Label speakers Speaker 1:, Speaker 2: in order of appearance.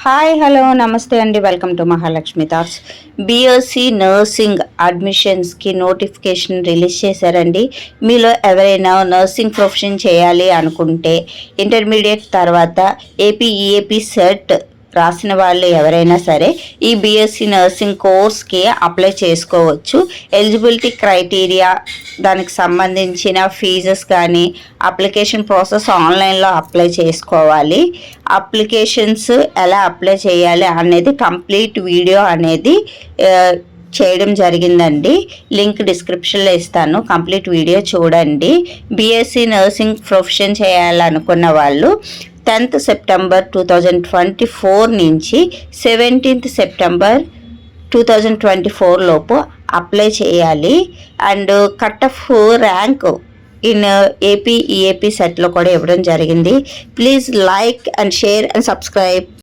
Speaker 1: Hi hello నమస్తే అండి, welcome to Mahalakshmi thoughts. BSc nursing అడ్మిషన్స్కి నోటిఫికేషన్ రిలీజ్ చేశారండి. మీలో ఎవరైనా నర్సింగ్ ప్రొఫెషన్ చేయాలి అనుకుంటే ఇంటర్మీడియట్ తర్వాత ఏపీ సెట్ రాసిన వాళ్ళు ఎవరైనా సరే ఈ బీఎస్సీ నర్సింగ్ కోర్స్కి అప్లై చేసుకోవచ్చు. ఎలిజిబిలిటీ క్రైటీరియా, దానికి సంబంధించిన ఫీజెస్ కానీ అప్లికేషన్ ప్రాసెస్ ఆన్లైన్లో అప్లై చేసుకోవాలి. అప్లికేషన్స్ ఎలా అప్లై చేయాలి అనేది కంప్లీట్ వీడియో అనేది చేయడం జరిగిందండి. లింక్ డిస్క్రిప్షన్లో ఇస్తాను, కంప్లీట్ వీడియో చూడండి. బీఎస్సీ నర్సింగ్ ప్రొఫెషన్ చేయాలనుకున్న వాళ్ళు 10th సెప్టెంబర్ 2024 నుంచి 17th సెప్టెంబర్ 2024 లోపు అప్లై చేయాలి. And cut off rank in AP సెట్లో కూడా ఇవ్వడం జరిగింది. Please like and share and subscribe.